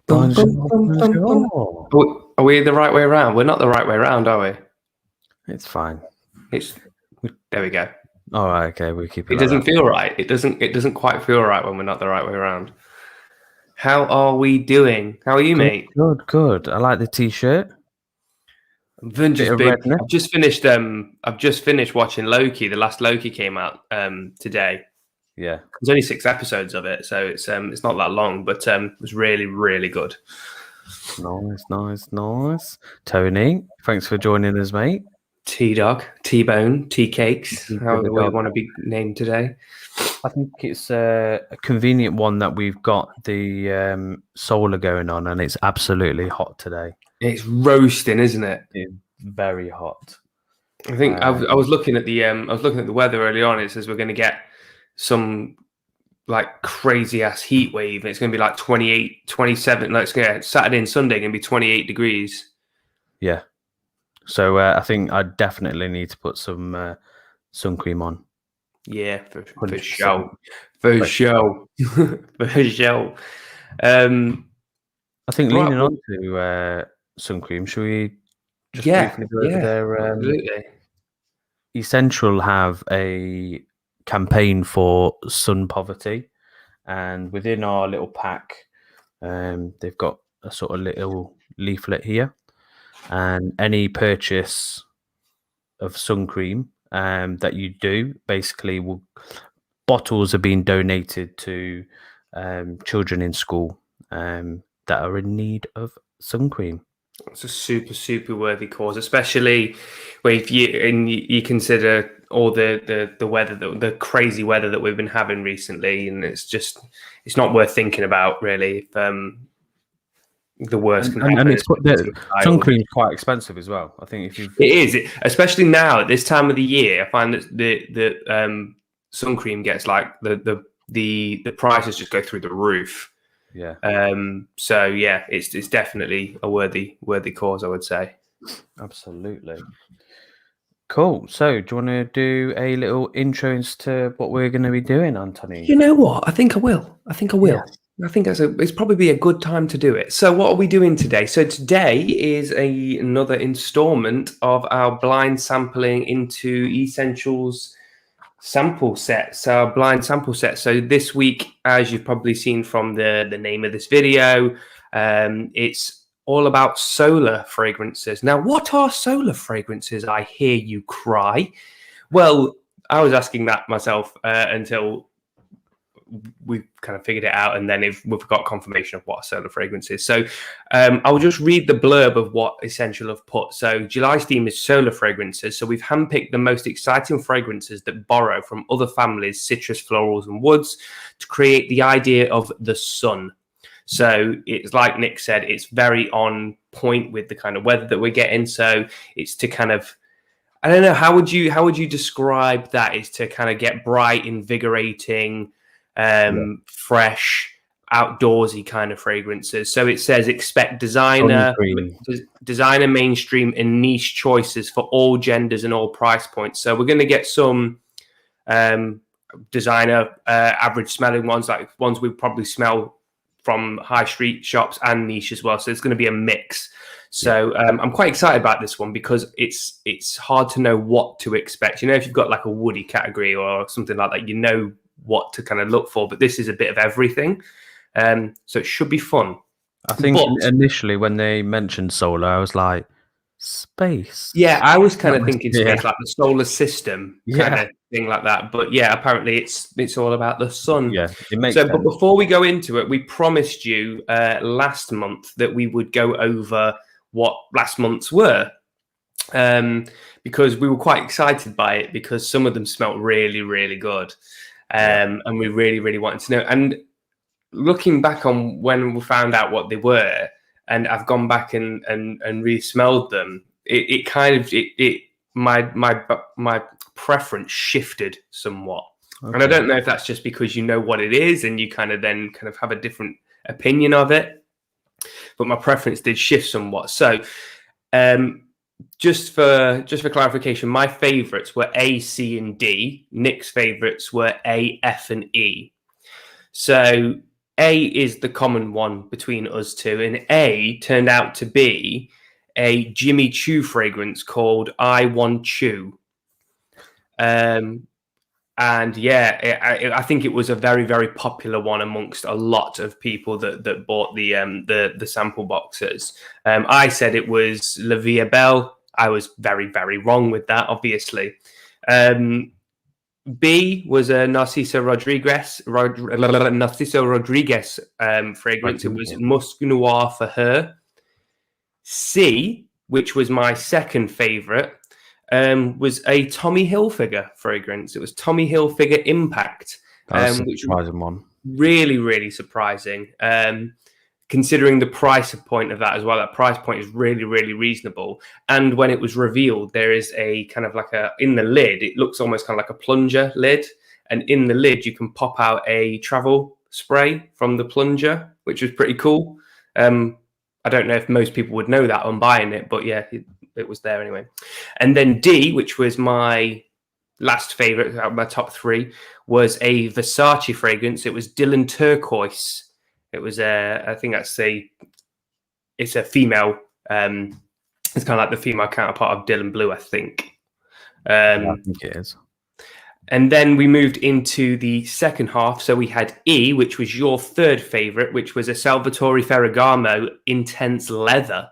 Bonjour. Are we the right way around? We're not the right way around, are we? It's fine. There we go. All right, okay, we keep it. It like doesn't that. feel right. It doesn't quite feel right when we're not the right way around. How are we doing? How are you, mate? Good. I like the t-shirt. I've just finished watching Loki. The last Loki came out today. Yeah. There's only 6 episodes of it, so it's not that long, but it was really, really good. Nice. Tony, thanks for joining us, mate. T-Dog, T-Bone, T-Cakes, how we want to be named today. I think it's a convenient one that we've got the solar going on, and it's absolutely hot today. It's roasting, isn't it? It's very hot. I think I was looking at the weather early on. It says we're going to get some like crazy ass heat wave. It's going to be like 28, 27. Like Saturday and Sunday going to be 28 degrees. Yeah. So I think I definitely need to put some sun cream on. Yeah, for show. For show. I think leaning on to sun cream, should we just briefly go over there? Absolutely. Escentual have a campaign for sun poverty, and within our little pack, they've got a sort of little leaflet here, and any purchase of sun cream that you do, basically, bottles are being donated to children in school that are in need of sun cream. It's a super, super worthy cause, especially if you consider all the weather, the crazy weather that we've been having recently, and it's not worth thinking about really. The worst can happen. And sun cream is quite expensive as well. I think it is, especially now at this time of the year. I find that the sun cream gets like the prices just go through the roof. Yeah. So yeah, it's definitely a worthy cause, I would say. Absolutely. Cool. So, do you want to do a little intro into what we're going to be doing, Anthony? You know what? I think I will. Yeah. I think it's probably a good time to do it. So, what are we doing today? So, today is another installment of our blind sampling into Escentual's sample sets, our blind sample set. So this week, as you've probably seen from the name of this video, it's all about solar fragrances. Now, what are solar fragrances? I hear you cry. Well, I was asking that myself until we kind of figured it out, and then we've got confirmation of what a solar fragrance is. So I'll just read the blurb of what Escentual have put. So July's theme is solar fragrances. So we've handpicked the most exciting fragrances that borrow from other families, citrus, florals, and woods to create the idea of the sun. So it's like Nick said, it's very on point with the kind of weather that we're getting. So it's to kind of, I don't know, how would you describe that? Is to kind of get bright, invigorating, fresh, outdoorsy kind of fragrances. So it says expect designer, mainstream, and niche choices for all genders and all price points. So we're going to get some designer, average smelling ones, like ones we probably smell from high street shops, and niche as well. So it's going to be a mix. So I'm quite excited about this one because it's hard to know what to expect. You know, if you've got like a woody category or something like that, you know what to kind of look for, but this is a bit of everything, so it should be fun. I think initially when they mentioned solar, I was like, space. Yeah, I was kind of thinking space, like the solar system kind of thing like that. But yeah, apparently it's all about the sun. Yeah, it makes sense. But before we go into it, we promised you last month that we would go over what last month's were, because we were quite excited by it because some of them smelled really, really good. And we really, really wanted to know. And looking back on when we found out what they were, and I've gone back and re-smelled them, my preference shifted somewhat. Okay. And I don't know if that's just because you know what it is and you kind of have a different opinion of it, but my preference did shift somewhat. So just for clarification, my favorites were A, C, and D. Nick's favorites were A, F, and E. So A is the common one between us two, and A turned out to be a Jimmy Choo fragrance called I Want Choo. And yeah, I think it was a very, very popular one amongst a lot of people that bought the sample boxes. I said it was La Vie est Belle. I was very, very wrong with that, obviously. B was a Narciso Rodriguez fragrance. It was Musk Noir for her. C, which was my second favorite, was a Tommy Hilfiger fragrance. It was Tommy Hilfiger Impact, That's a which surprising one. really, really surprising. Considering the price point of that as well, that price point is really, really reasonable. And when it was revealed, there is a kind of like in the lid, it looks almost kind of like a plunger lid. And in the lid, you can pop out a travel spray from the plunger, which was pretty cool. I don't know if most people would know that on buying it, but yeah, it was there anyway. And then D, which was my last favorite out of my top three, was a Versace fragrance. It was Dylan Turquoise. It was I think it's a female. It's kind of like the female counterpart of Dylan Blue, I think. I think it is. And then we moved into the second half. So we had E, which was your third favorite, which was a Salvatore Ferragamo Intense Leather,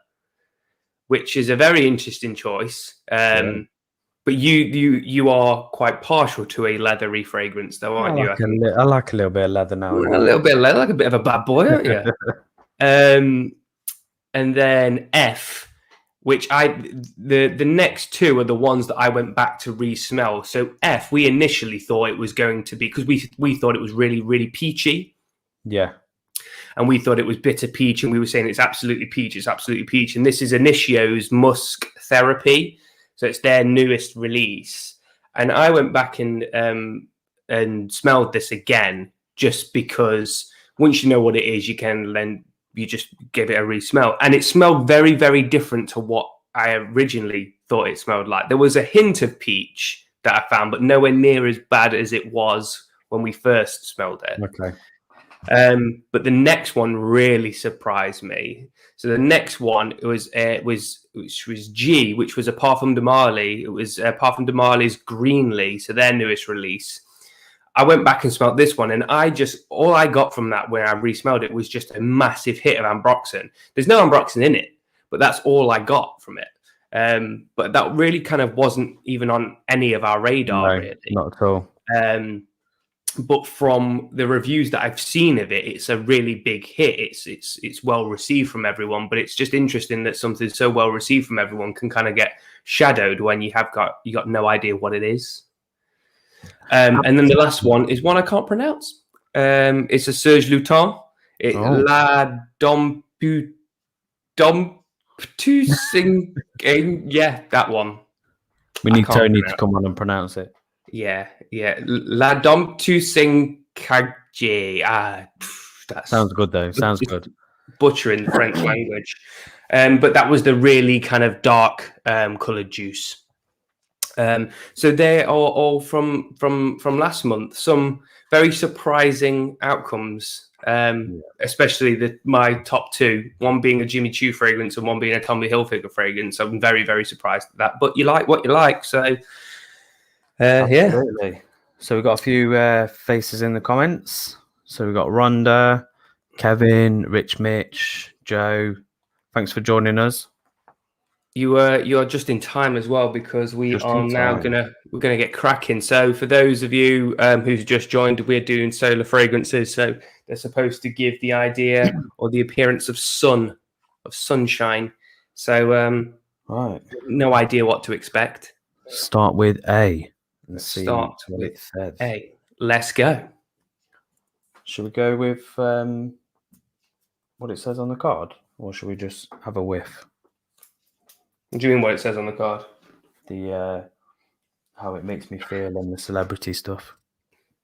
which is a very interesting choice. But you are quite partial to a leathery fragrance, though, aren't you? I like a little bit of leather now. A little bit of leather, like a bit of a bad boy, aren't you? And then F, which the next two are the ones that I went back to re-smell. So F, we initially thought it was going to be, because we thought it was really, really peachy. Yeah. And we thought it was bitter peach, and we were saying it's absolutely peach, it's absolutely peach. And this is Initio's Musk Therapy. So it's their newest release. And I went back and smelled this again, just because once you know what it is, you just give it a re-smell. And it smelled very, very different to what I originally thought it smelled like. There was a hint of peach that I found, but nowhere near as bad as it was when we first smelled it. Okay. But the next one really surprised me. So the next one was G, which was a Parfum de Marly. It was Parfum de Marly's Greenly, so their newest release. I went back and smelled this one, and all I got from that when I re-smelled it was just a massive hit of ambroxan. There's no ambroxan in it, but that's all I got from it. But that really kind of wasn't even on any of our radar, really. Not at all. But from the reviews that I've seen of it, it's a really big hit. It's well received from everyone, but it's just interesting that something so well received from everyone can kind of get shadowed when you got no idea what it is. And then the last one is one I can't pronounce. It's a Serge Luton. La Dompu Sing. Yeah, that one. We need Tony to come on and pronounce it. Yeah. La Dom Tu Sing Kagje. That sounds good, though. Sounds good. Butchering the French language. But that was the really kind of dark coloured juice. So they are all from last month. Some very surprising outcomes, especially my top two, one being a Jimmy Choo fragrance and one being a Tommy Hilfiger fragrance. I'm very, very surprised at that. But you like what you like, so... Absolutely. So we've got a few faces in the comments. So we've got Rhonda, Kevin, Rich Mitch, Joe. Thanks for joining us. You are just in time as well, because we're gonna get cracking. So for those of you who's just joined, we're doing solar fragrances. So they're supposed to give the idea or the appearance of sunshine. So right, no idea what to expect. Start with A. Let's start what it says. A. Let's go. Should we go with what it says on the card, or should we just have a whiff? What do you mean what it says on the card? The how it makes me feel and the celebrity stuff.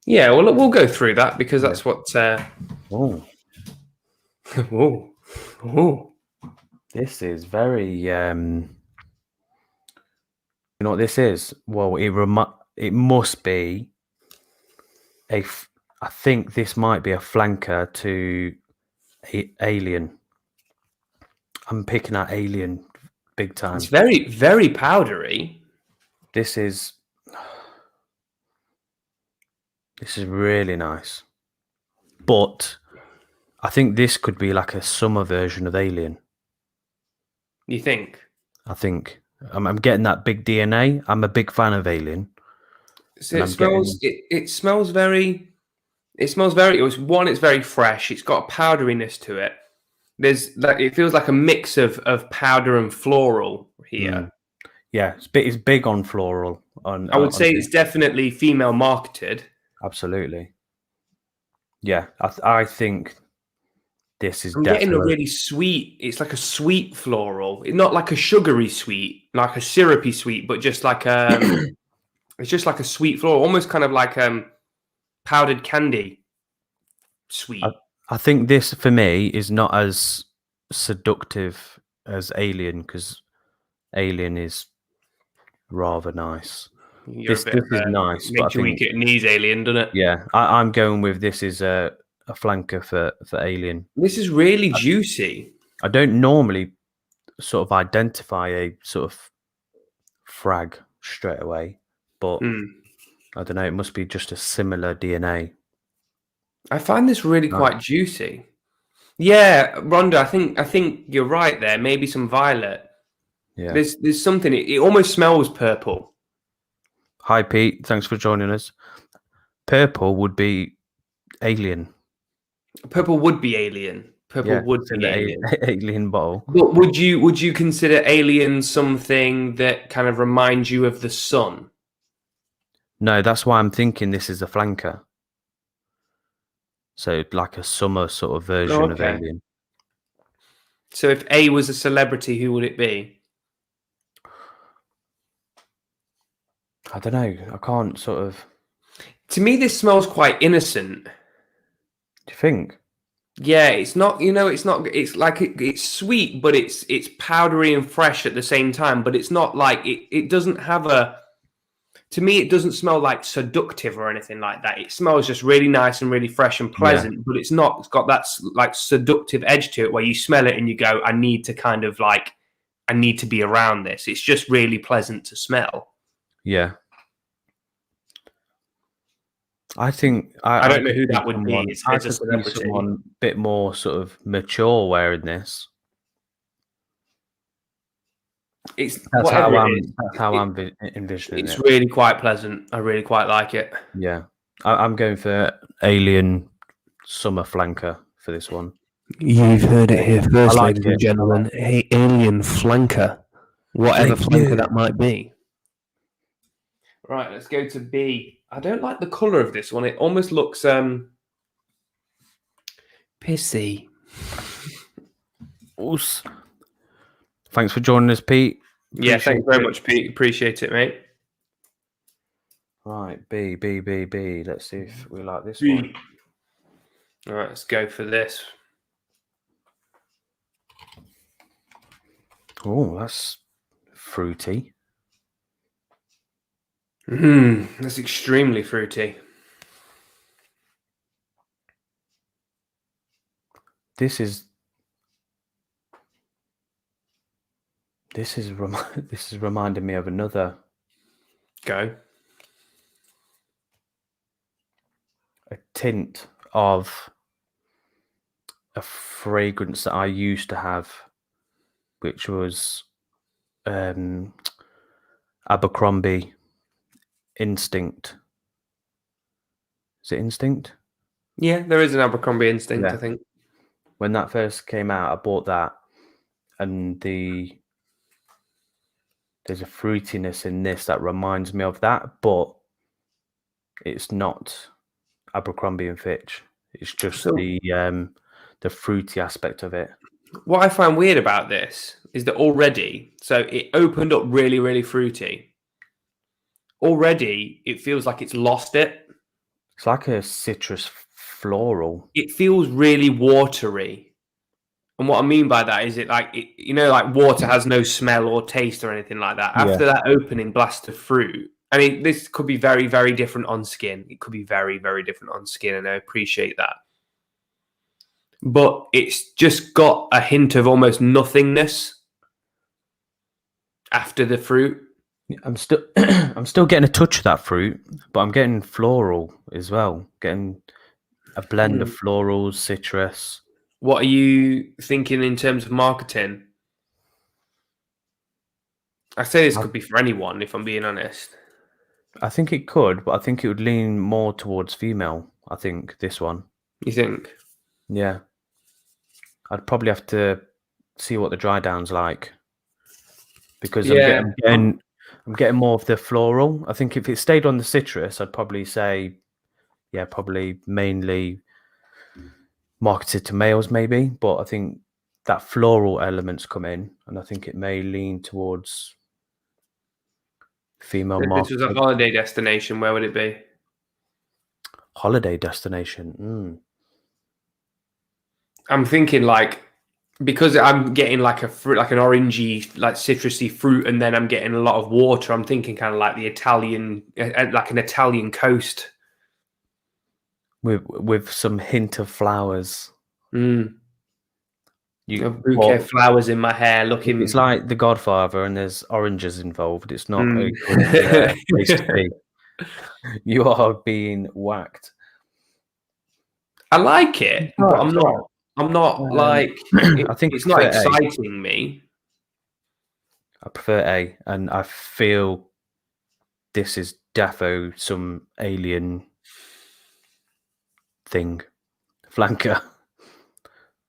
Yeah, well, we'll go through that, because that's what... Oh. Oh. This is very... you know what this is? Well, it must be I think this might be a flanker to Alien. I'm picking out Alien big time. It's very, very powdery. This is really nice. But I think this could be like a summer version of Alien. You think? I think I'm getting that big DNA. I'm a big fan of Alien. So it smells. It smells very. It smells very. It's very fresh. It's got a powderiness to it. There's like it feels like a mix of powder and floral here. Yeah, it's big on floral. I would say it's definitely female marketed. Absolutely. Yeah, I think this is I'm definitely getting a really sweet. It's like a sweet floral. It's not like a sugary sweet, like a syrupy sweet, but just like it's just like a sweet floral, almost kind of like powdered candy sweet. I think this for me is not as seductive as Alien because Alien is rather nice. This is nice, but I makes you weak at knees, Alien, doesn't it? Yeah, I'm going with this is a flanker for Alien. This is really juicy. I don't normally sort of identify a sort of frag straight away, but I don't know. It must be just a similar DNA. I find this really quite juicy. Yeah, Rhonda, I think you're right there. Maybe some violet. Yeah. There's something. It almost smells purple. Hi Pete, thanks for joining us. Purple would be Alien. Purple would be Alien. Purple would be Alien. Alien bottle. But would you consider Alien something that kind of reminds you of the sun? No, that's why I'm thinking this is a flanker. So like a summer sort of version of Alien. So if A was a celebrity, who would it be? I don't know. I can't sort of. To me, this smells quite innocent. Do you think? Yeah, it's not. It's not. It's like it's sweet, but it's powdery and fresh at the same time. But it's not like it doesn't have a. To me, it doesn't smell like seductive or anything like that. It smells just really nice and really fresh and pleasant. But it's not. It's got that like seductive edge to it where you smell it and you go, I need to be around this. It's just really pleasant to smell. Yeah. I think I don't know who that would be. I could see someone a bit more sort of mature wearing this. That's how I'm envisioning it. It's really quite pleasant. I really quite like it. Yeah, I'm going for Alien summer flanker for this one. You've heard it here first, ladies and gentlemen. Alien flanker, whatever flanker that might be. Right, let's go to B. I don't like the colour of this one. It almost looks pissy. Thanks for joining us, Pete. Yeah, thanks very much, Pete. Appreciate it, mate. Right, B. Let's see if we like this one. All right, let's go for this. Oh, that's fruity. That's extremely fruity. This is reminding me of another. Go. A tint of a fragrance that I used to have, which was Abercrombie Instinct. Is it Instinct? Yeah, there is an Abercrombie Instinct, I think. When that first came out, I bought that, and there's a fruitiness in this that reminds me of that, but it's not Abercrombie and Fitch. It's just the fruity aspect of it. What I find weird about this is that already, so it opened up really, really fruity. Already, it feels like it's lost it. It's like a citrus floral. It feels really watery. And what I mean by that is like water has no smell or taste or anything like that. After that opening blast of fruit, I mean, this could be very, very different on skin. It could be very, very different on skin, and I appreciate that. But it's just got a hint of almost nothingness after the fruit. I'm still I'm still getting a touch of that fruit, but I'm getting floral as well. Getting a blend of florals, citrus. What are you thinking in terms of marketing? I say this could be for anyone, if I'm being honest. I think it could, but I think it would lean more towards female. I think this one. You think? Yeah. I'd probably have to see what the dry down's like, because I'm getting more of the floral. I think if it stayed on the citrus, I'd probably say, yeah, probably mainly marketed to males, maybe. But I think that floral elements come in, and I think it may lean towards female If market. this was a holiday destination, where would it be? Holiday destination. I'm thinking like, because I'm getting like a fruit, like an orangey, like citrusy fruit, and then I'm getting a lot of water. I'm thinking kind of like the Italian, like an Italian coast with some hint of flowers. A bouquet of flowers in my hair, looking. It's like The Godfather, and there's oranges involved. It's not a good place to be. You are being whacked. I like it, but I'm not. I'm not like. I think it's not exciting me. I prefer A, and I feel this is defo some alien thing. Flanker.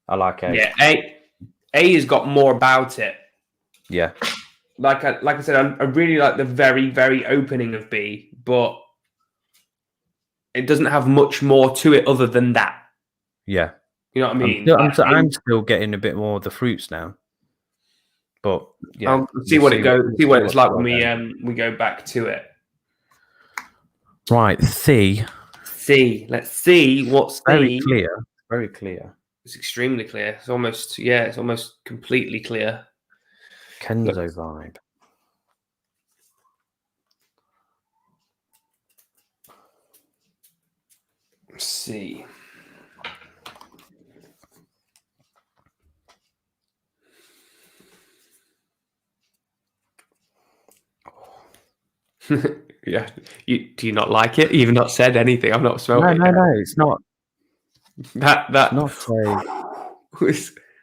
I like A. Yeah, A has got more about it. Yeah. Like I said, I really like the very, very opening of B, but it doesn't have much more to it other than that. Yeah. You know what I mean? I'm still getting a bit more of the fruits now. But yeah, I'll see what it goes. See what it's like when we go back to it. Right, C. Let's see what's very clear. Very clear. It's extremely clear. It's almost completely clear. Kenzo vibe. Let's see. Yeah. Do you not like it? You've not said anything. I've not smelled it. No, it's not. That not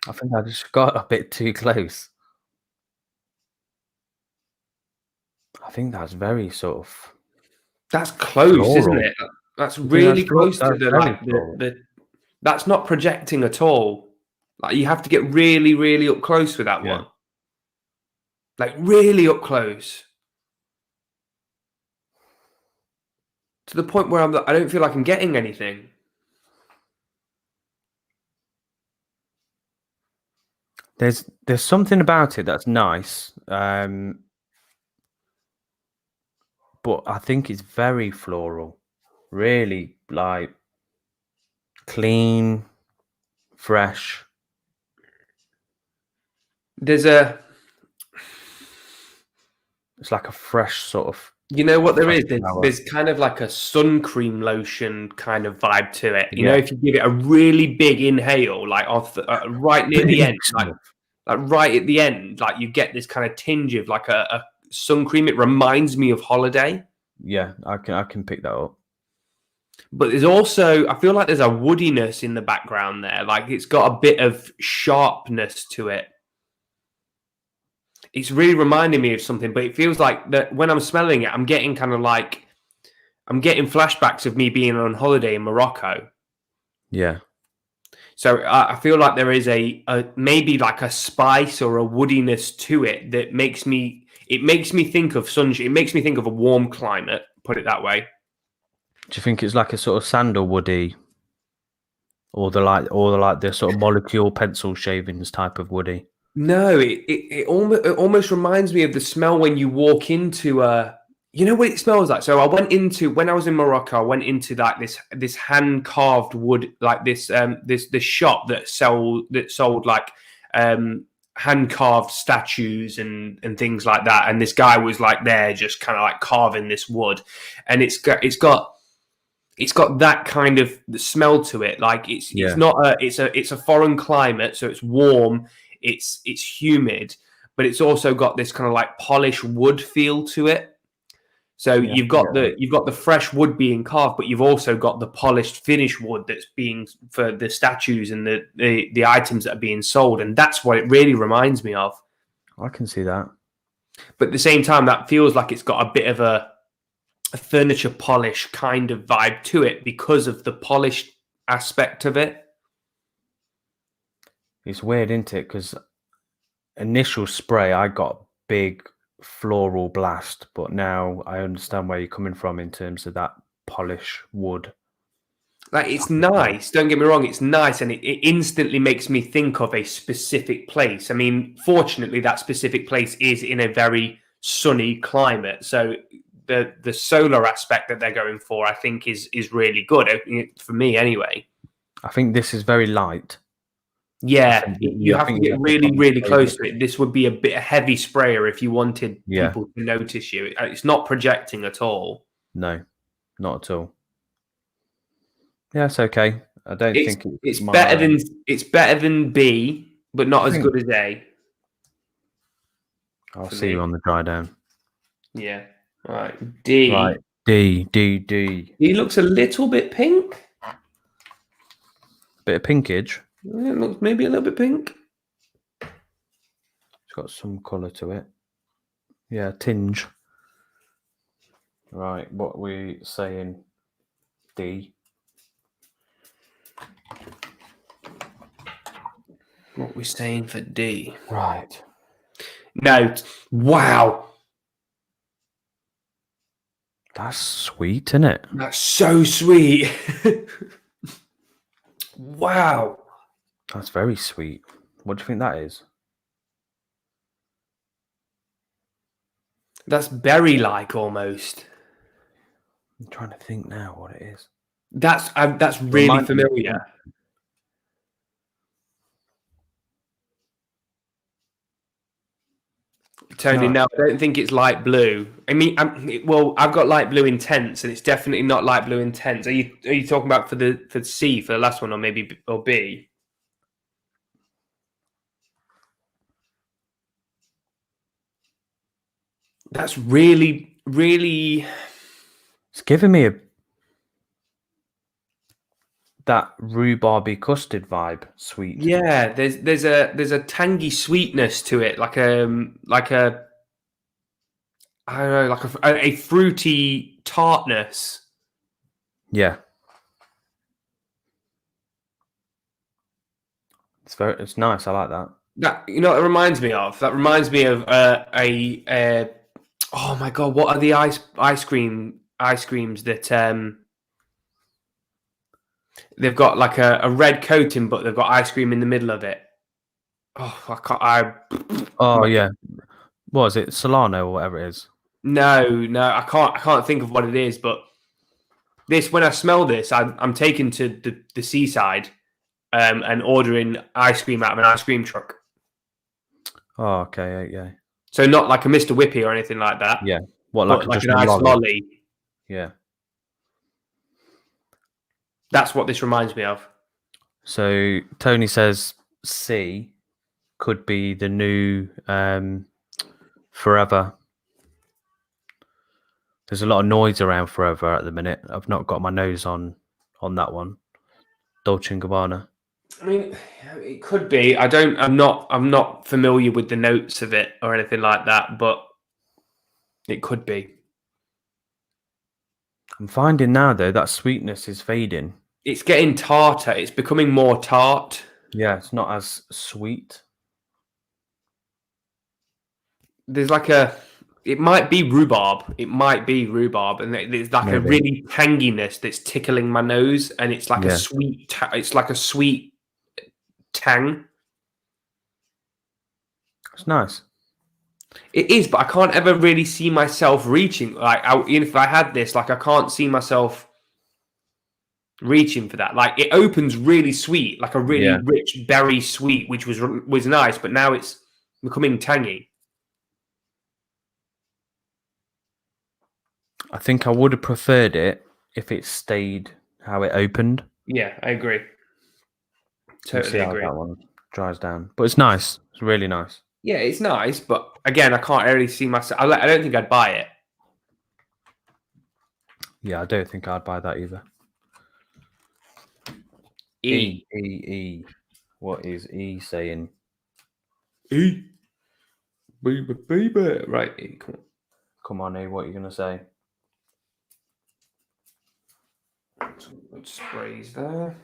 I think I just got a bit too close. I think that's very sort of. That's close, floral. Isn't it? That's really close to the that's not projecting at all. Like, you have to get really, really up close with that one. Like, really up close. To the point where I don't feel like I'm getting anything. There's something about it that's nice. But I think it's very floral. Really, like, clean, fresh. It's like a fresh sort of. You know what there is? There's kind of like a sun cream lotion kind of vibe to it. You know, if you give it a really big inhale, like off right near the end, like right at the end, like you get this kind of tinge of like a sun cream. It reminds me of holiday. Yeah, I can pick that up. But there's also, I feel like there's a woodiness in the background there. Like, it's got a bit of sharpness to it. It's really reminding me of something, but it feels like that when I'm smelling it, I'm getting flashbacks of me being on holiday in Morocco. Yeah. So I feel like there is a maybe like a spice or a woodiness to it that makes me think of sunshine. It makes me think of a warm climate, put it that way. Do you think it's like a sort of sandalwoody, or the sort of molecule pencil shavings type of woody? No, it almost reminds me of the smell when you walk into you know what it smells like? So when I was in Morocco, I went into like this hand carved wood, like this shop that sold like hand carved statues and things like that. And this guy was like there, just kind of like carving this wood, and it's got that kind of smell to it. Like it's not it's a foreign climate, so it's warm, it's humid, but it's also got this kind of like polished wood feel to it. So you've got the fresh wood being carved, but you've also got the polished finished wood that's being for the statues and the items that are being sold, and that's what it really reminds me of. I can see that. But at the same time, that feels like it's got a bit of a furniture polish kind of vibe to it because of the polished aspect of it. It's weird, isn't it? Because initial spray, I got big floral blast, but now I understand where you're coming from in terms of that polish wood. Like, it's nice, don't get me wrong, it's nice, and it instantly makes me think of a specific place. I mean, fortunately, that specific place is in a very sunny climate, so the solar aspect that they're going for, I think, is really good, for me anyway. I think this is very light. Yeah, you have to get really, really close to it. This would be a bit heavy sprayer if you wanted people to notice you. It's not projecting at all. No, not at all. Yeah, it's okay. I don't think it's better than B, but not as good as A. I'll see you on the dry down. Yeah. All right. D. Right. D. D looks a little bit pink. Bit of pinkage. It looks maybe a little bit pink. It's got some colour to it. Yeah, tinge. Right, what are we saying? D. What are we saying for D? Right. No. Wow. That's sweet, isn't it? That's so sweet. Wow. That's very sweet. What do you think that is? That's berry-like almost. I'm trying to think now what it is. That's really familiar. Tony, no, I don't think it's light blue. I mean, I've got light blue intense, and it's definitely not light blue intense. Are you talking about for C for the last one, or maybe or B? That's really, really. It's giving me that rhubarby custard vibe. Sweet. Yeah, there's a tangy sweetness to it, like a I don't know, like a fruity tartness. Yeah. It's nice. I like that. That, you know what it reminds me of? That reminds me of oh my god, what are the ice creams that they've got like a red coating, but they've got ice cream in the middle of it. Oh, yeah. What is it? Solano or whatever it is? No, I can't think of what it is. But when I smell this, I'm taken to the seaside and ordering ice cream out of an ice cream truck. Oh, okay, yeah. So not like a Mr. Whippy or anything like that. Yeah. What, like an ice lolly? Yeah. That's what this reminds me of. So Tony says C could be the new Forever. There's a lot of noise around Forever at the minute. I've not got my nose on that one. Dolce & Gabbana. I mean, it could be. I'm not familiar with the notes of it or anything like that, but it could be. I'm finding now though that sweetness is fading. It's getting tartar. It's becoming more tart. Yeah, it's not as sweet. There's like it might be rhubarb. And there's like a really tanginess that's tickling my nose, and it's like a sweet. It's like a sweet tang. It's nice. It is, but I can't ever really see myself reaching. Like, if I had this, like, I can't see myself reaching for that. Like, it opens really sweet, like a really rich berry sweet, which was nice. But now it's becoming tangy. I think I would have preferred it if it stayed how it opened. Yeah, I agree. We'll see Totally how agree. that one dries down. But it's nice. It's really nice. Yeah, it's nice, but again, I can't really see myself. I don't think I'd buy it. Yeah, I don't think I'd buy that either. E. E. What is E saying? E. Baby. Right, E, come on. Come on, E, what are you going to say? Some good sprays there.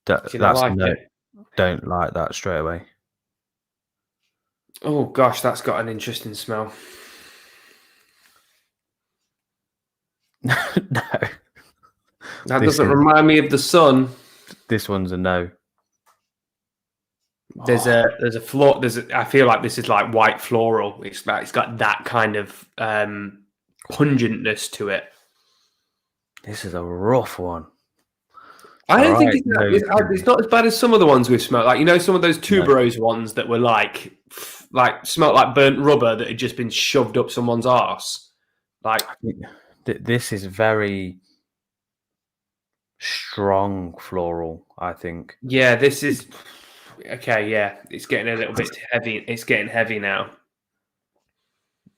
That's like no. it? Don't like that straight away. Oh gosh, that's got an interesting smell. No. That doesn't remind me of the sun. This one's a no. There's a floor. I feel like this is like white floral. It's got that kind of pungentness to it. This is a rough one. I don't think Right, it's not as bad as some of the ones we've smelled. Like, you know, some of those tuberose ones that were like smelled like burnt rubber that had just been shoved up someone's arse. Like, this is very strong floral, I think. yeah, this is okay. Yeah, it's getting a little bit heavy. It's getting heavy now.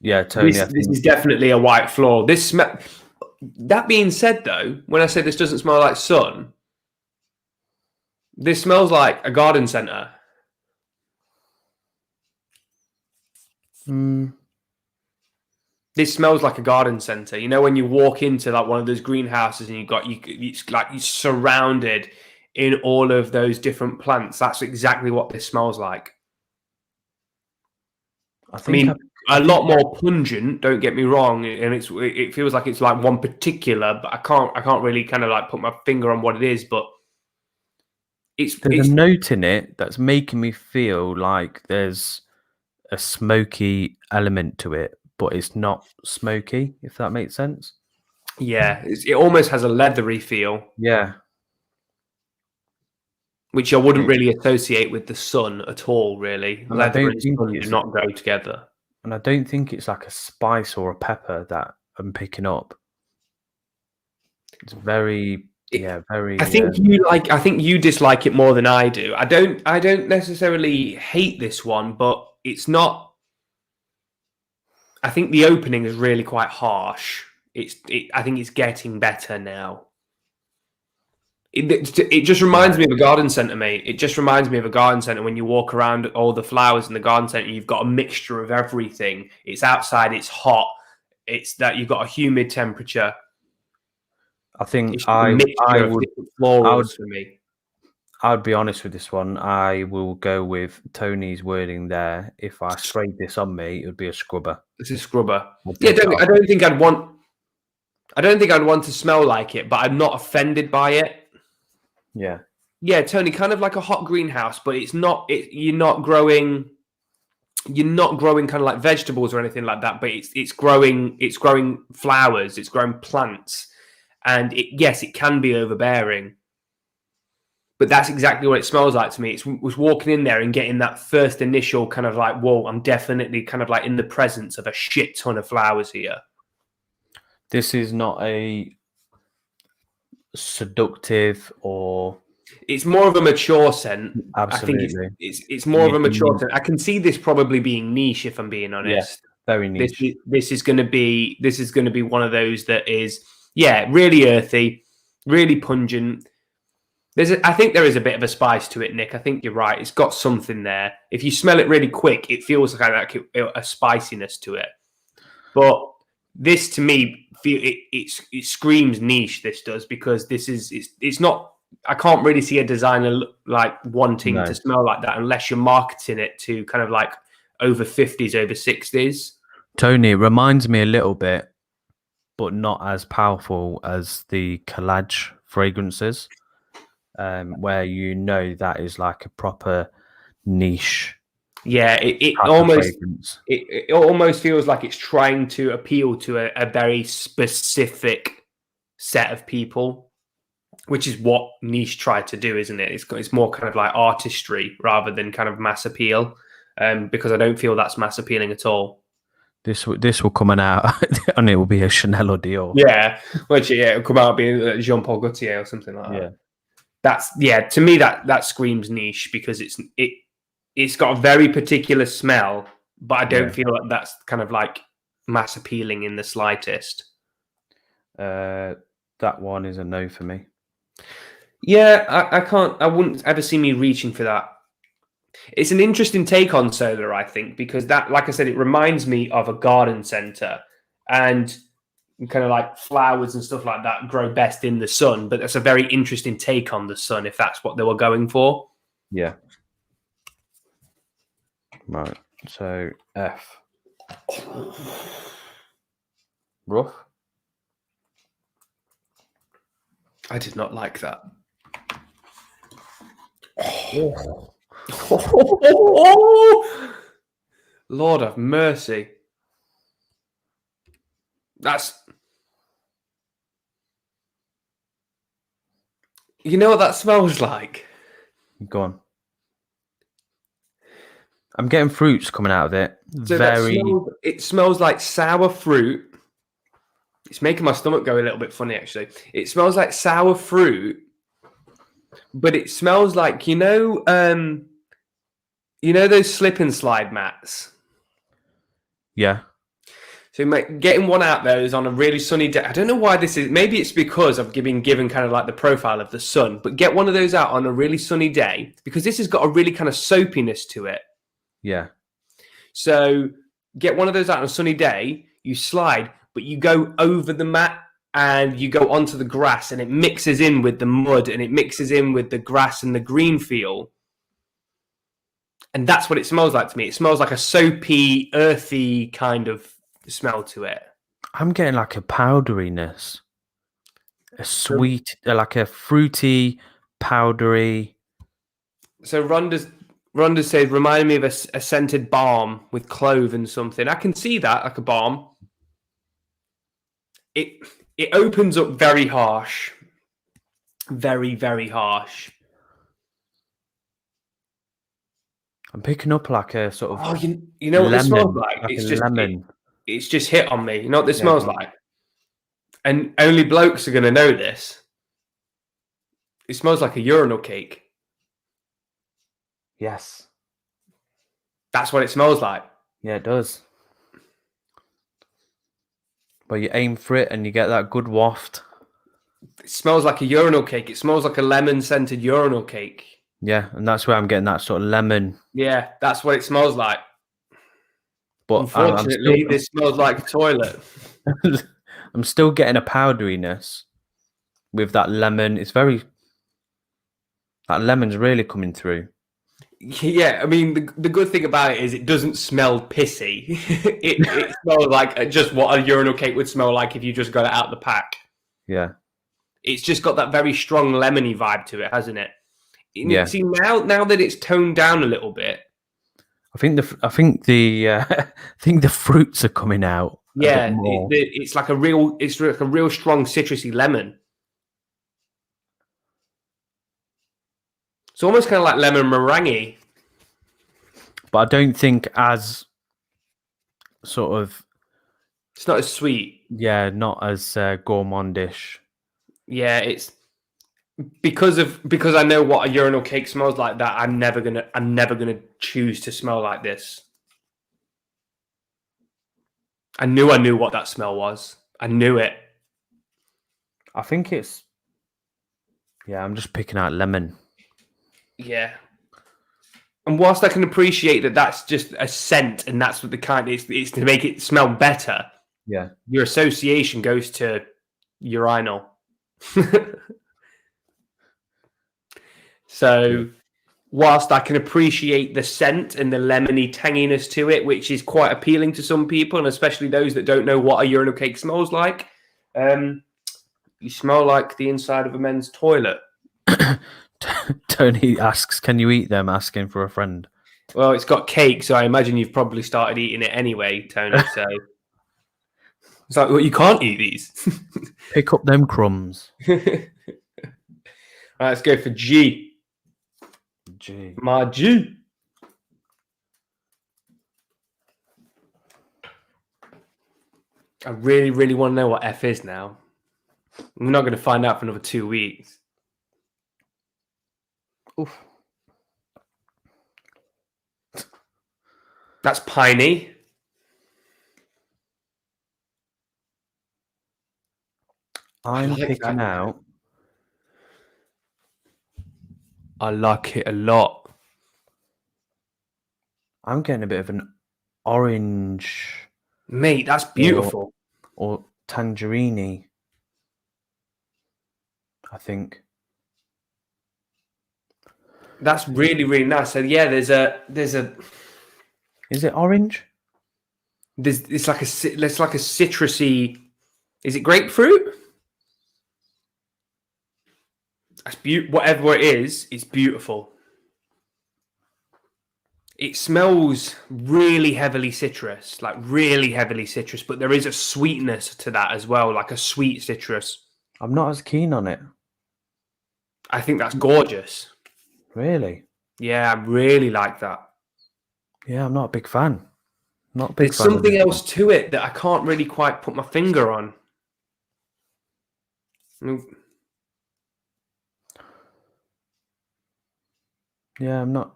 Yeah, Tony. This is definitely a white floral. This smell. That being said, though, when I say this doesn't smell like sun, this smells like a garden centre. This smells like a garden centre. You know, when you walk into like one of those greenhouses and it's like you're surrounded in all of those different plants. That's exactly what this smells like. I mean, a lot more pungent. Don't get me wrong, and it feels like it's like one particular, but I can't really kind of like put my finger on what it is. But there's a note in it that's making me feel like there's a smoky element to it, but it's not smoky, if that makes sense. Yeah, it almost has a leathery feel. Yeah. Which I wouldn't really associate with the sun at all, really. And Leather and sun do not go together. And I don't think it's like a spice or a pepper that I'm picking up. It's very, very. I think you dislike it more than I do. I don't necessarily hate this one, but it's not. I think the opening is really quite harsh. I think it's getting better now. It just reminds me of a garden centre, mate. It just reminds me of a garden centre when you walk around all the flowers in the garden centre. You've got a mixture of everything. It's outside. It's hot. It's that you've got a humid temperature. I think it's I would florals for me. I would be honest with this one. I will go with Tony's wording there. If I sprayed this on me, it would be a scrubber. It's a scrubber. Yeah, I don't think I'd want. I don't think I'd want to smell like it, but I'm not offended by it. Yeah, Tony, kind of like a hot greenhouse, but it's not. You're not growing kind of like vegetables or anything like that. But it's growing flowers. It's growing plants, and it can be overbearing. But that's exactly what it smells like to me. It was walking in there and getting that first initial kind of like, whoa, I'm definitely kind of like in the presence of a shit ton of flowers here. This is not a seductive or... It's more of a mature scent. Absolutely. I think it's more of a mature scent. I can see this probably being niche, if I'm being honest. Yeah, very niche. This is going to be one of those that is, really earthy, really pungent. I think there is a bit of a spice to it, Nick. I think you're right. It's got something there. If you smell it really quick, it feels like a spiciness to it. But this, to me, it screams niche. This does, because it's not. I can't really see a designer like wanting to smell like that unless you're marketing it to kind of like over 50s, over 60s. Tony, it reminds me a little bit, but not as powerful as the collage fragrances, where that is like a proper niche. Yeah, it almost feels like it's trying to appeal to a very specific set of people. which is what niche tried to do, isn't it? It's more kind of like artistry rather than kind of mass appeal, because I don't feel that's mass appealing at all. This will come out, and it will be a Chanel or Dior. Yeah, which it'll come out being Jean Paul Gaultier or something like that. Yeah. That's to me that screams niche because it's got a very particular smell, but I don't feel like that's kind of like mass appealing in the slightest. That one is a no for me. Yeah, I wouldn't ever see me reaching for that. It's an interesting take on solar, I think, because that, like I said, it reminds me of a garden center, and kind of like flowers and stuff like that grow best in the sun. But that's a very interesting take on the sun if that's what they were going for. Yeah. Right. So F. Rough. I did not like that. Lord have mercy. You know what that smells like? Go on. I'm getting fruits coming out of it. So it smells like sour fruit. It's making my stomach go a little bit funny, actually. It smells like sour fruit, but it smells like, you know those slip and slide mats? Yeah. So getting one out there is on a really sunny day. I don't know why this is. Maybe it's because I've been given kind of like the profile of the sun. But get one of those out on a really sunny day, because this has got a really kind of soapiness to it. Yeah. So get one of those out on a sunny day. You slide, but you go over the mat and you go onto the grass, and it mixes in with the mud and it mixes in with the grass and the green feel. And that's what it smells like to me. It smells like a soapy, earthy kind of smell to it. I'm getting like a powderiness, a sweet, like a fruity, powdery. So Rhonda said, reminded me of a scented balm with clove and something. I can see that, like a balm. It opens up very harsh, very, very harsh. I'm picking up like a sort of. Oh, you know what this smells like? It's just lemon. It's just hit on me. You know what this smells like? And only blokes are going to know this. It smells like a urinal cake. Yes. That's what it smells like. Yeah, it does. But you aim for it and you get that good waft. It smells like a urinal cake. It smells like a lemon-scented urinal cake. Yeah, and that's where I'm getting that sort of lemon. Yeah, that's what it smells like. But unfortunately, this smells like a toilet. I'm still getting a powderiness with that lemon. That lemon's really coming through. Yeah, I mean, the good thing about it is it doesn't smell pissy. it smells like just what a urinal cake would smell like if you just got it out of the pack. Yeah. It's just got that very strong lemony vibe to it, hasn't it? Yeah. See, now that it's toned down a little bit, I think the fruits are coming out. Yeah, it's like a real strong citrusy lemon. It's almost kind of like lemon meringue. But I don't think as sort of. It's not as sweet. Yeah, not as gourmandish. Yeah, it's because I know what a urinal cake smells like. That I'm never gonna choose to smell like this. I knew what that smell was. I knew it. I think it's. Yeah, I'm just picking out lemon. Yeah. And whilst I can appreciate that that's just a scent and that's what the kind is, it's to make it smell better. Yeah. Your association goes to urinal. So whilst I can appreciate the scent and the lemony tanginess to it, which is quite appealing to some people, and especially those that don't know what a urinal cake smells like, you smell like the inside of a men's toilet. Tony asks, can you eat them? Asking for a friend. Well, it's got cake, so I imagine you've probably started eating it anyway, Tony. So it's like, well, you can't eat these. Pick up them crumbs. Right, let's go for G. G. My G. I really, really want to know what F is now. I'm not going to find out for another 2 weeks. Oof. That's piney. I'm like picking that. out. I like it a lot. I'm getting a bit of an orange Mate, that's beautiful. or tangerine. I think. That's really, really nice. So yeah, there's a Is it orange? it's like a citrusy. Is it grapefruit? That's whatever it is, it's beautiful. It smells really heavily citrus, but there is a sweetness to that as well, like a sweet citrus. I'm not as keen on it. I think that's gorgeous. Really? Yeah, I really like that. Yeah, I'm not a big fan. Not a big There's fan of something this else to it that I can't really quite put my finger on. Yeah, I'm not.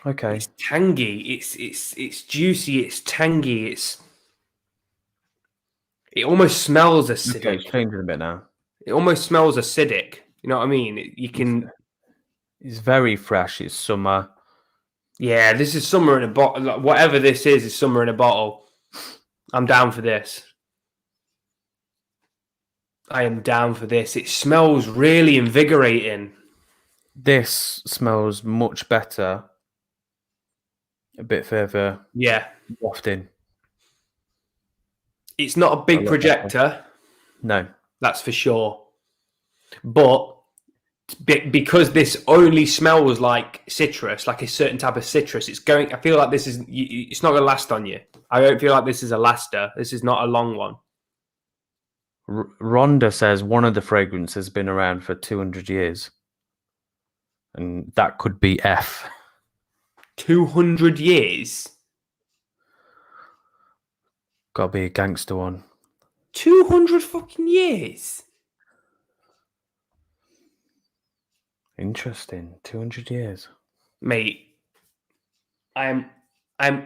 Okay. It's tangy. It's juicy. It's tangy. It almost smells acidic. Okay, it's changing a bit now. It almost smells acidic. You know what I mean? You can. It's very fresh. It's summer. Yeah, this is summer in a bottle. Whatever this is summer in a bottle. I'm down for this. I am down for this. It smells really invigorating. This smells much better. A bit further Yeah. wafting. It's not a big projector. No. That's for sure. But because this only smells like citrus, like a certain type of citrus, I feel like it's not going to last on you. I don't feel like this is a laster. This is not a long one. Rhonda says one of the fragrances has been around for 200 years. And that could be F. 200 years? Gotta be a gangster one. 200 fucking years? Interesting. 200 years. Mate, I'm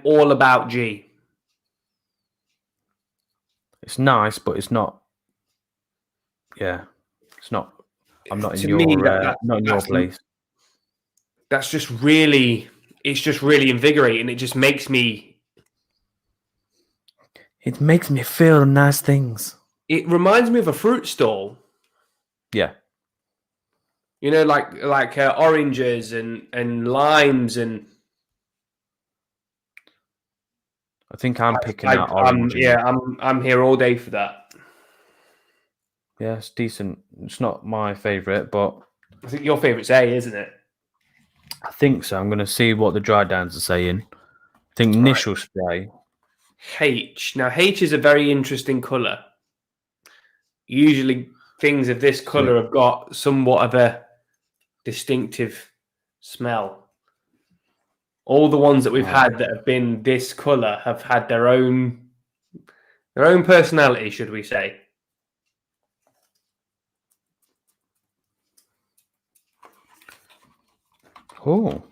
all about G. It's nice, but it's not. Yeah, it's not. I'm not in To your me, not in your place. That's just really. It's just really invigorating. It just makes me. It makes me feel nice things. It reminds me of a fruit stall. Yeah. You know, like oranges and limes and. I think I'm picking out orange. I'm here all day for that. Yeah, it's decent. It's not my favourite, but I think your favourite's A, isn't it? I think so. I'm going to see what the dry downs are saying. I think initial spray. H. Now, H is a very interesting colour. Usually, things of this colour have got somewhat of a distinctive smell. All the ones that we've had that have been this colour have had their own personality, should we say. Oh,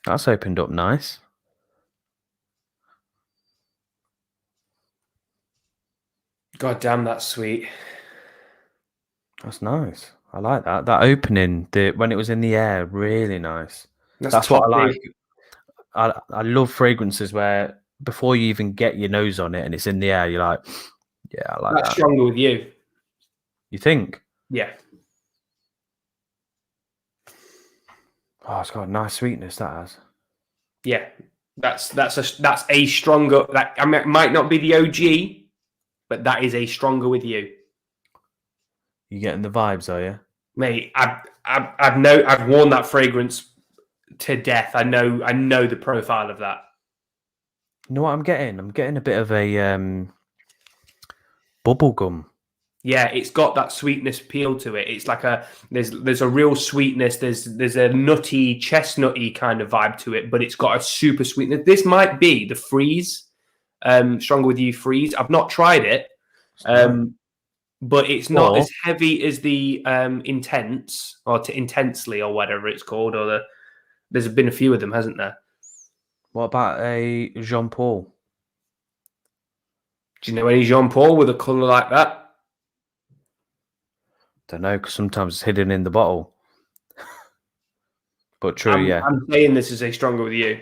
that's opened up nice. God damn, that's sweet. That's nice. I like that. That opening, when it was in the air, really nice. That's what I like. I love fragrances where before you even get your nose on it and it's in the air, you're like, yeah, I like that. That's stronger with you. You think? Yeah. Oh, it's got a nice sweetness, that has. Yeah. That's a stronger. It might not be the OG, but that is a stronger with you. You getting the vibes, are you? Mate, I've worn that fragrance to death. I know the profile of that. You know what I'm getting? I'm getting a bit of a bubble gum. Yeah, it's got that sweetness appeal to it. It's like there's a real sweetness. There's a nutty, chestnutty kind of vibe to it, but it's got a super sweetness. This might be the freeze, Stronger With You freeze. I've not tried it, No. but it's not Or as heavy as the intense or to intensely or whatever it's called. There's been a few of them, hasn't there? what about a Jean Paul? Do you know any Jean Paul with a color like that? Don't know, because sometimes it's hidden in the bottle. But true, yeah. I'm saying this is a Stronger With You.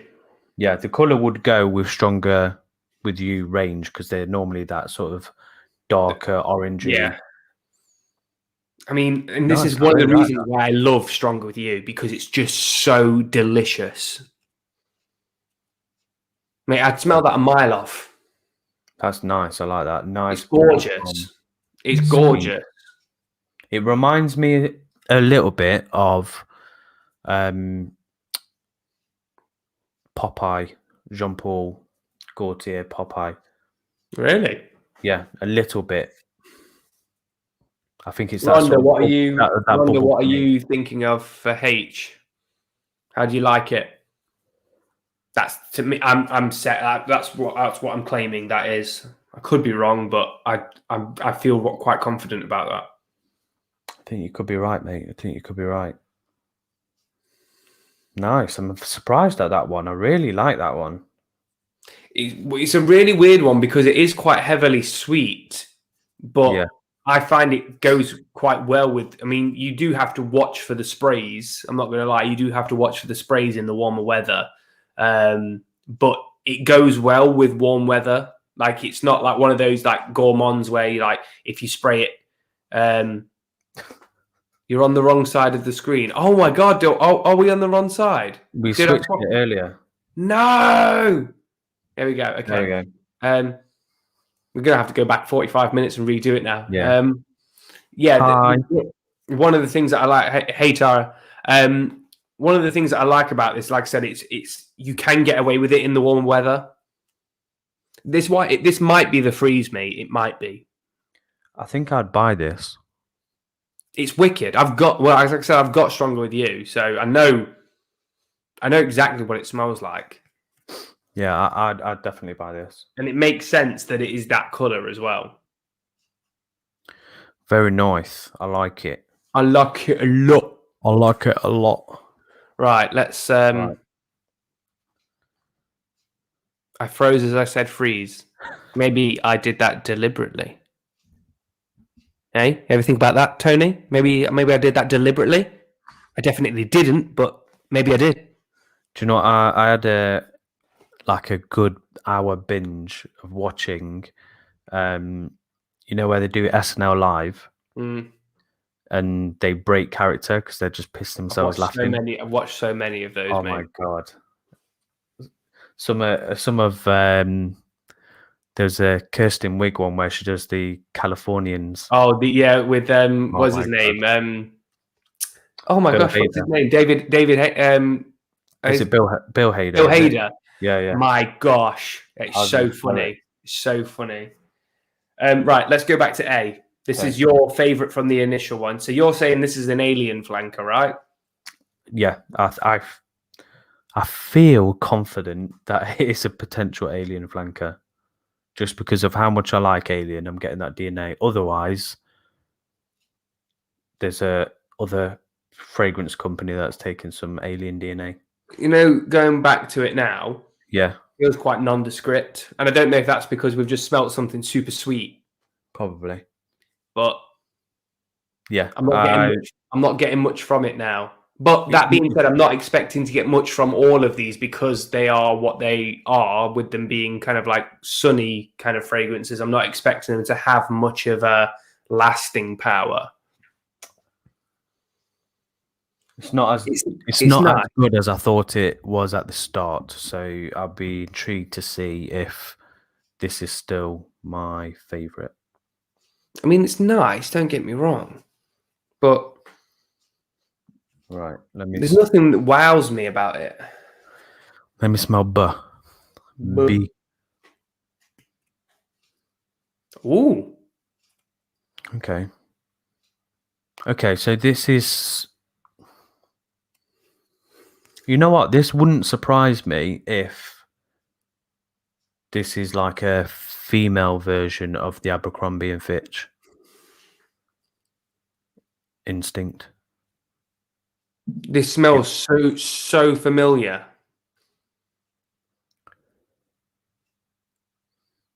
Yeah, the colour would go with Stronger With You range because they're normally that sort of darker, orangey. Yeah. I mean, and this Nice, is I one of really the like reasons why I love Stronger With You, because it's just so delicious. Mate, I'd smell that a mile off. That's nice. I like that. Nice. It's gorgeous. It's Sweet. gorgeous. It reminds me a little bit of Popeye, Jean Paul Gaultier Popeye. Really? Yeah, a little bit. I think it's that Rhonda, sort of what are you? that Rhonda, bubble what are gummy. you thinking of for H? How do you like it? That's to me. I'm set. That's what I'm claiming. That is. I could be wrong, but I feel quite confident about that. I think you could be right, mate. I think you could be right. Nice. I'm surprised at that one. I really like that one. It's a really weird one because it is quite heavily sweet, but Yeah. I find it goes quite well with. I mean, you do have to watch for the sprays. I'm not going to lie, you do have to watch for the sprays in the warmer weather, but it goes well with warm weather. Like it's not like one of those like gourmands where you like if you spray it, you're on the wrong side of the screen. Oh my god! Are we on the wrong side? We Did I switched it earlier. No. There we go. Okay. There we go. We're gonna have to go back 45 minutes and redo it now. Yeah. Yeah. Hi. One of the things that I like, hey Tara, one of the things that I like about this, like I said, it's you can get away with it in the warm weather. This might be the freeze, mate. It might be. I think I'd buy this. It's wicked. As I said, I've got Stronger With You, so I know exactly what it smells like. Yeah, I'd definitely buy this. And it makes sense that it is that color as well. Very nice. I like it. I like it a lot. I like it a lot. Right, let's Right. I froze as I said freeze. Maybe I did that deliberately. Hey, ever think about that, Tony? Maybe I did that deliberately. I definitely didn't, but maybe I did. Do you know what? I had a good hour binge of watching, you know, where they do SNL live and they break character because they're just pissed themselves laughing. I've watched so many of those. Oh mate. my god! Some of there's a Kirsten Wiig one where she does the Californians. Oh, with what's his name? Oh my gosh, what's his name? David. Is it Bill Hader? Bill Hader. Yeah. My gosh, it's so funny. It's so funny. Right, let's go back to A. This is your favorite from the initial one. So you're saying this is an alien flanker, right? Yeah, I feel confident that it is a potential alien flanker, just because of how much I like Alien. I'm getting that DNA. Otherwise, there's a other fragrance company that's taken some alien DNA. You know, going back to it now, yeah, it feels quite nondescript, and I don't know if that's because we've just smelt something super sweet. Probably, but yeah, I'm not getting much from it now. But that being said, I'm not expecting to get much from all of these because they are what they are, with them being kind of like sunny kind of fragrances. I'm not expecting them to have much of a lasting power. It's not as it's not as good as I thought it was at the start. So I'll be intrigued to see if this is still my favorite. I mean, it's nice. Don't get me wrong, but right. There's nothing that wows me about it. Let me smell B. Ooh. Okay. Okay, so this is... You know what? This wouldn't surprise me if this is like a female version of the Abercrombie and Fitch Instinct. This smells so familiar.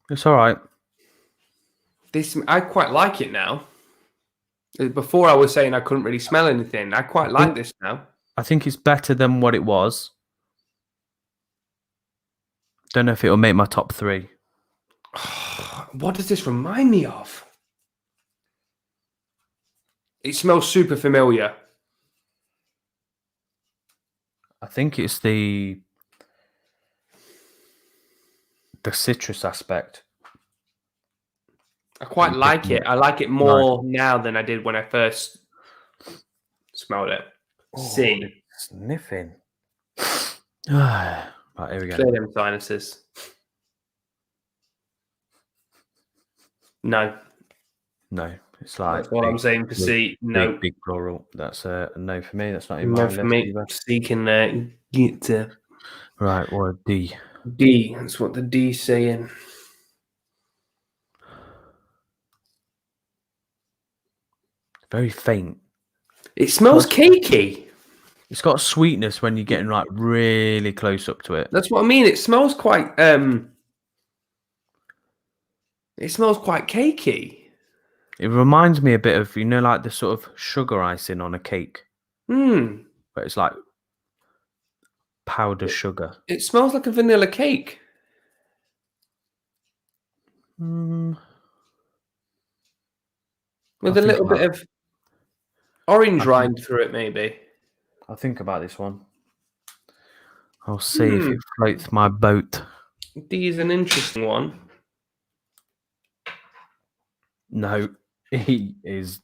It's all right. I quite like it now. Before I was saying I couldn't really smell anything. I quite like this now. I think it's better than what it was. Don't know if it'll make my top 3. What does this remind me of? It smells super familiar. I think it's the citrus aspect. I quite like it. I like it more now than I did when I first smelled it. C. Sniffing. Right, here we go. Clear them sinuses. No. No, it's like... That's what I'm saying for C. No. Big plural. That's a no for me. That's not in No my for list me. either. C can get to Right, or D. D. That's what the D's saying. Very faint. It smells cakey. It's got sweetness when you're getting like really close up to it. That's what I mean. It smells quite cakey. It reminds me a bit of, like the sort of sugar icing on a cake. Hmm. But it's like powder sugar. It smells like a vanilla cake. Mm, With a little bit of orange rind through it, maybe. I'll think about this one. I'll see if it floats my boat. D is an interesting one. No, he is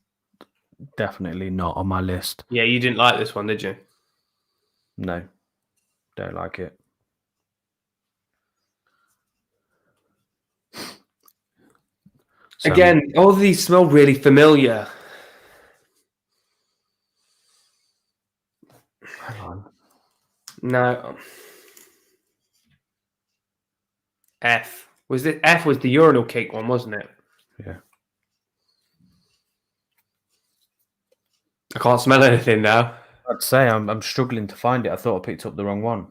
definitely not on my list. Yeah, you didn't like this one, did you? No, don't like it. So, again, all of these smell really familiar. Hang on. No. F. F was the urinal cake one, wasn't it? Yeah. I can't smell anything now. I'd say I'm struggling to find it. I thought I picked up the wrong one.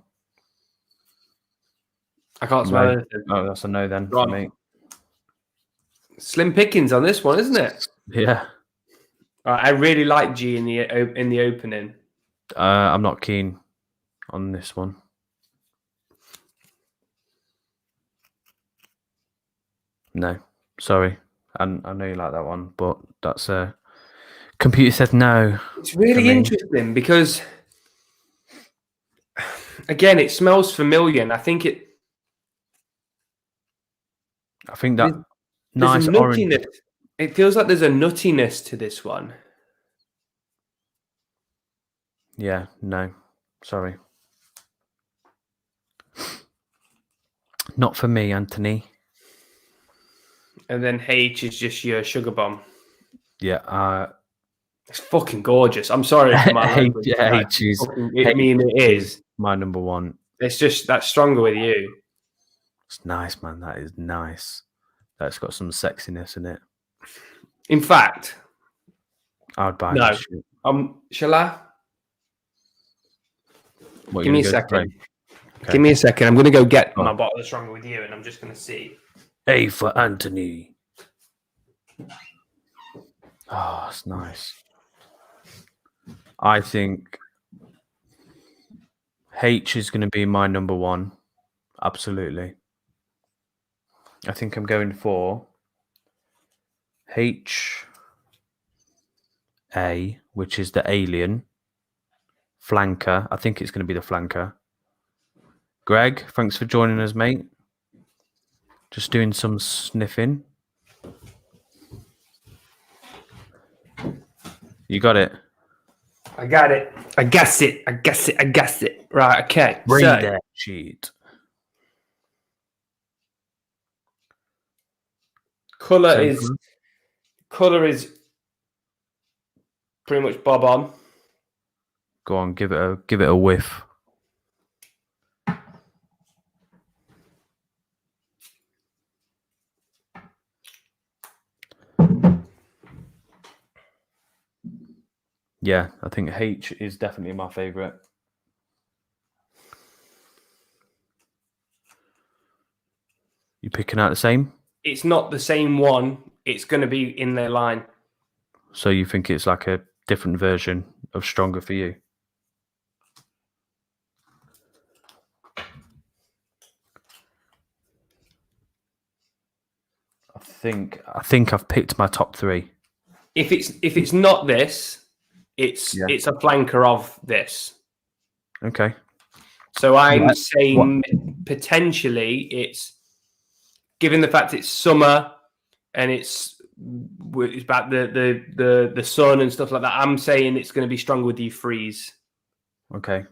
I can't smell anything. Oh, that's a no then for me. Slim pickings on this one, isn't it? Yeah. I really like G in the opening. I'm not keen on this one. No, sorry. I know you like that one, but that's computer said no. It's really interesting because, again, it smells familiar, and I think that nice orange. It feels like there's a nuttiness to this one. Yeah, no, sorry. Not for me, Anthony. And then H is just your sugar bomb. Yeah, it's fucking gorgeous. I'm sorry for my language. H is. It is my number one. It's just that's stronger with you. It's nice, man. That is nice. That's got some sexiness in it. In fact, I would buy no. this shit. Shall I? Give me a second. Okay. Give me a second. I'm going to go get my bottle of Stronger with You, and I'm just going to see. A for Anthony. Oh, it's nice. I think H is going to be my number one. Absolutely. I think I'm going for H A, which is the alien. Flanker. I think it's going to be the flanker. Greg, thanks for joining us, mate. Just doing some sniffing. You got it? I got it. I guessed it. Right, okay. Read that sheet. Colour Colour is pretty much bob on. Go on, give it a whiff. Yeah, I think H is definitely my favourite. You picking out the same? It's not the same one. It's going to be in their line. So you think it's like a different version of Stronger for you? I think I've picked my top 3. If it's not this, it's a flanker of this. Okay. So I'm saying potentially it's, given the fact it's summer and it's about the sun and stuff like that, I'm saying it's going to be stronger with the freeze. Okay.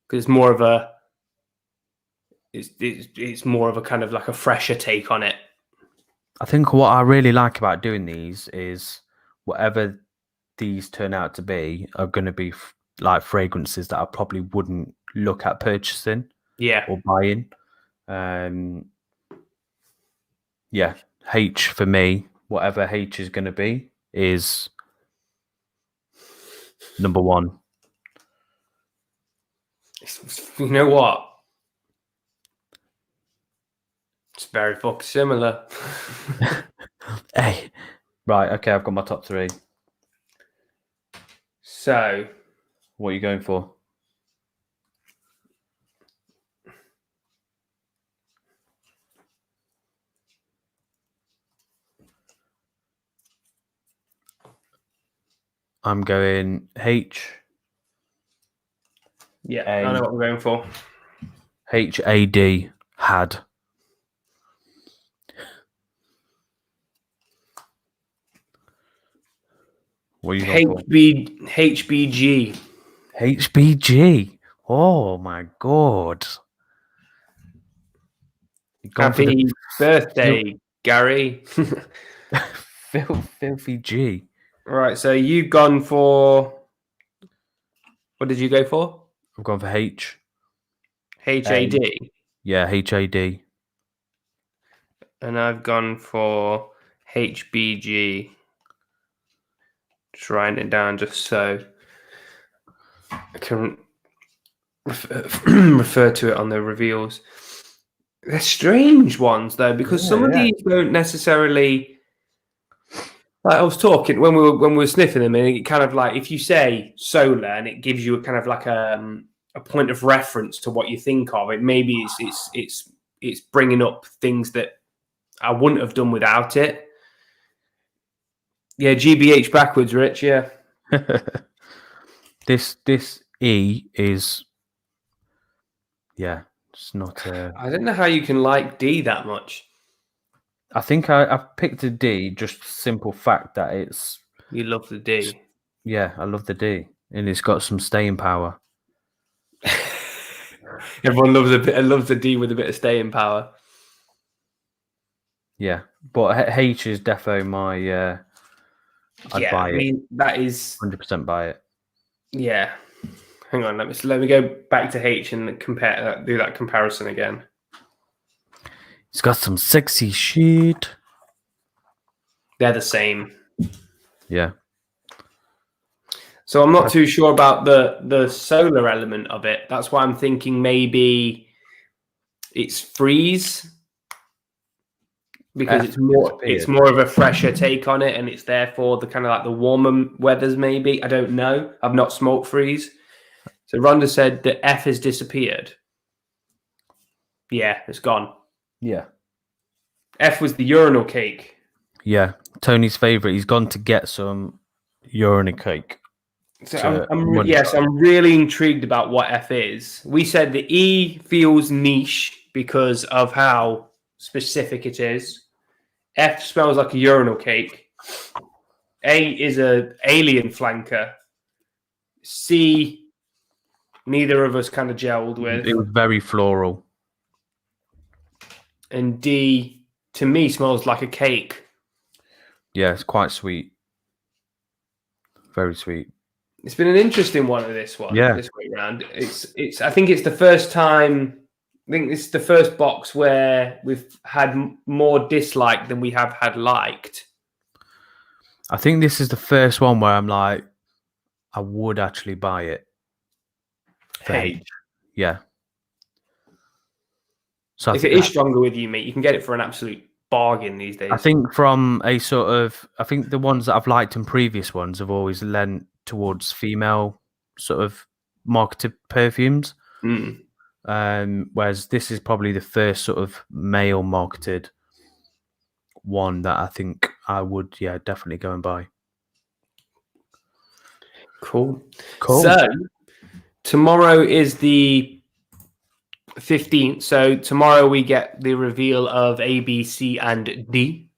Because it's more of a it's more of a kind of like a fresher take on it. I think what I really like about doing these is whatever these turn out to be are going to be like fragrances that I probably wouldn't look at purchasing or buying. Yeah, H for me, whatever H is going to be, is number 1. You know what? It's very fucking similar. Hey, right, okay, I've got my top 3. So, what are you going for? I'm going H. Yeah, I know what we're going for. HAD. Had. What are you going for? HBG. HBG. Oh my god. Happy birthday, Gary. Filthy G. Right, so you've gone for, what did you go for? I've gone for H. HAD. Yeah, HAD. And I've gone for HBG. Just writing it down just so I can refer to it on the reveals. They're strange ones though, because some of these don't necessarily. Like I was talking when we were sniffing them, and it kind of like if you say solar and it gives you a kind of like a point of reference to what you think of it. Maybe it's bringing up things that I wouldn't have done without it. Yeah, GBH backwards, Rich. Yeah. This E is, yeah, it's not. I don't know how you can like D that much. I think I've picked a D, just simple fact that it's. You love the D. Yeah, I love the D, and it's got some staying power. Everyone loves the D with a bit of staying power. Yeah, but H is defo my. I'd buy it. I mean, that is 100% buy it. Yeah. Hang on, let me go back to H and do that comparison again. It's got some sexy shit. They're the same. Yeah. So I'm not too sure about the solar element of it. That's why I'm thinking maybe it's freeze because it's more of a fresher take on it, and it's therefore the kind of like the warmer weathers. Maybe I don't know. I've not smoked freeze. So Rhonda said that F has disappeared. Yeah, it's gone. Yeah. F was the urinal cake. Yeah, Tony's favorite. He's gone to get some urinal cake. So I'm really intrigued about what F is. We said the E feels niche because of how specific it is. F smells like a urinal cake. A is a alien flanker. C, neither of us kind of gelled with. It was very floral. And D, to me, smells like a cake. Yeah, it's quite sweet. Very sweet. It's been an interesting one of this Yeah. way round. I think it's the first time. I think it's the first box where we've had more dislike than we have had liked. I think this is the first one where I'm like, I would actually buy it for H. Hey, Yeah. So if it is stronger with you, mate, you can get it for an absolute bargain these days. I think from a sort of, I think the ones that I've liked in previous ones have always lent towards female sort of marketed perfumes. Mm. Whereas this is probably the first sort of male marketed one that I think I would, definitely go and buy. Cool. Cool. So tomorrow is the 15th. So tomorrow we get the reveal of A, B, C, and D.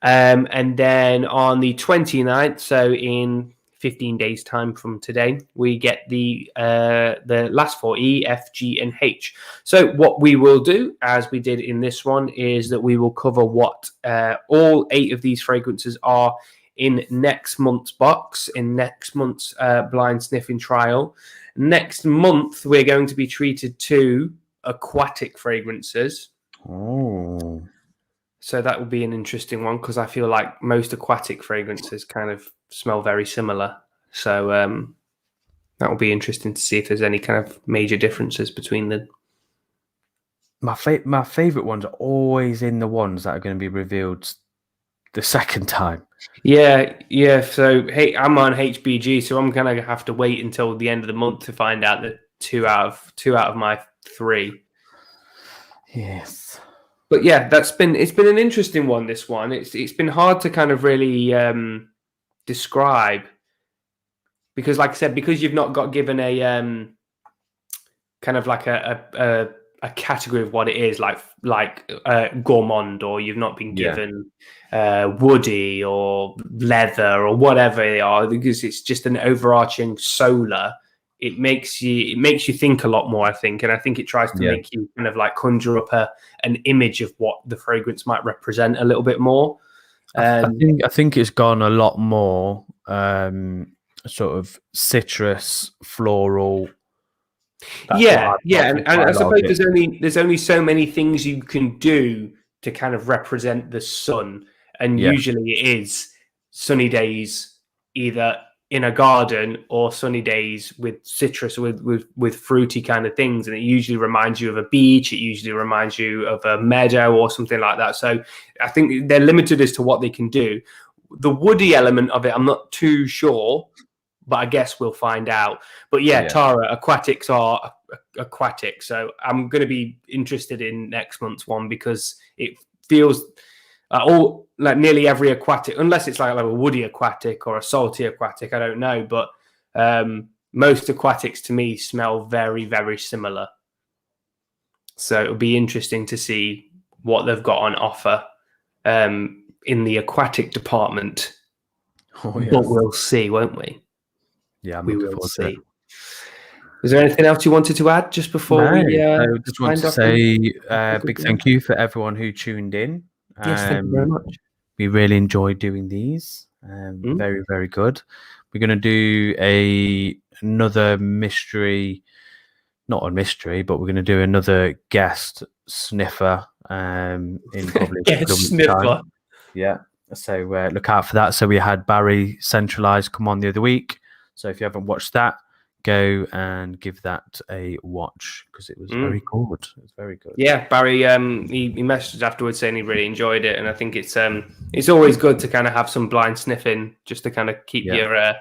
And then on the 29th, so in 15 days' time from today, we get the last four, E, F, G, and H. So what we will do, as we did in this one, is that we will cover what all 8 of these fragrances are in next month's box, in next month's blind sniffing trial. Next month, we're going to be treated to aquatic fragrances. Oh. So that will be an interesting one because I feel like most aquatic fragrances kind of smell very similar. So that will be interesting to see if there's any kind of major differences between them. My favorite ones are always in the ones that are going to be revealed the second time. Yeah. So hey, I'm on HBG, so I'm gonna have to wait until the end of the month to find out that two out of my 3. Yes. But yeah, it's been an interesting one. This one, it's been hard to kind of really describe because, like I said, because you've not got given a kind of like a category of what it is, like gourmand, or you've not been given woody or leather or whatever they are, because it's just an overarching solar. It makes you think a lot more, I think, and I think it tries to make you kind of like conjure up an image of what the fragrance might represent a little bit more. I think it's gone a lot more sort of citrus, floral. And I suppose there's only so many things you can do to kind of represent the sun, and usually it is sunny days either in a garden or sunny days with citrus, with fruity kind of things, and it usually reminds you of a beach. It usually reminds you of a meadow or something like that. So I think they're limited as to what they can do. The woody element of it, I'm not too sure, but I guess we'll find out. But Tara, aquatics are aquatic, so I'm going to be interested in next month's one because it feels all like nearly every aquatic, unless it's like a woody aquatic or a salty aquatic, I don't know, but most aquatics to me smell very, very similar. So it'll be interesting to see what they've got on offer in the aquatic department. But we'll see, won't we? Yeah, I'm looking forward to it. Is there anything else you wanted to add just before we? I just want to say big thank you for everyone who tuned in. Yes, thank you very much. We really enjoyed doing these. Very, very good. We're going to do another mystery, not a mystery, but we're going to do another guest sniffer in probably guest sniffer. Time. Yeah. So look out for that. So we had Barry Centralized come on the other week. So if you haven't watched that, go and give that a watch because it was very good. It was very good. Yeah, Barry. He messaged afterwards saying he really enjoyed it, and I think it's always good to kind of have some blind sniffing just to kind of keep your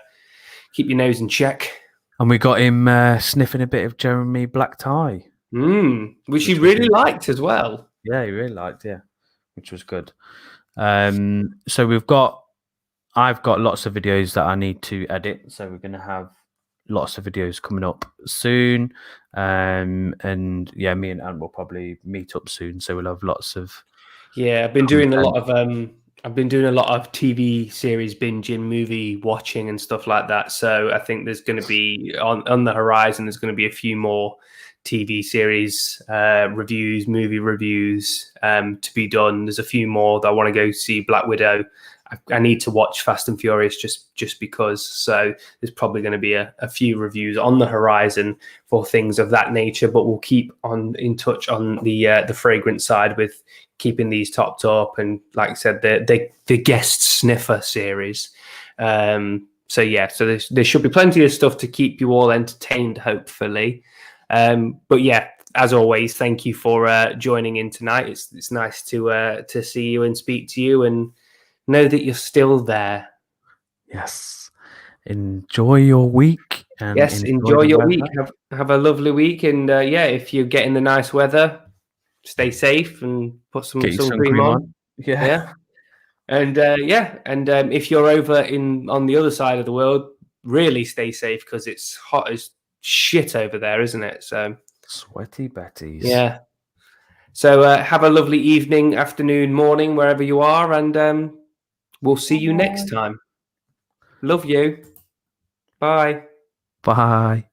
nose in check. And we got him sniffing a bit of Jeremy Black Tie, which he really liked as well. Yeah, he really liked. Yeah, which was good. So I've got lots of videos that I need to edit. So we're going to have lots of videos coming up soon. And me and Ant will probably meet up soon. So we'll have lots of. Yeah, I've been doing a lot of TV series binging, movie watching, and stuff like that. So I think there's going to be on the horizon. There's going to be a few more TV series reviews, movie reviews to be done. There's a few more that I want to go see Black Widow I need to watch Fast and Furious just because. So there's probably going to be a few reviews on the horizon for things of that nature. But we'll keep in touch on the fragrance side with keeping these topped up, and like I said, the guest sniffer series. So there should be plenty of stuff to keep you all entertained, hopefully. But yeah, as always, thank you for joining in tonight. It's nice to see you and speak to you and know that you're still there. Yes. Enjoy your week. And yes, enjoy the your weather. week. Have a lovely week. And yeah, if you're getting the nice weather, stay safe and put some sun cream on. Yeah. And if you're over on the other side of the world, really stay safe because it's hot as shit over there, isn't it? So sweaty Betties. Yeah. So have a lovely evening, afternoon, morning, wherever you are, and we'll see you next time. Love you. Bye. Bye.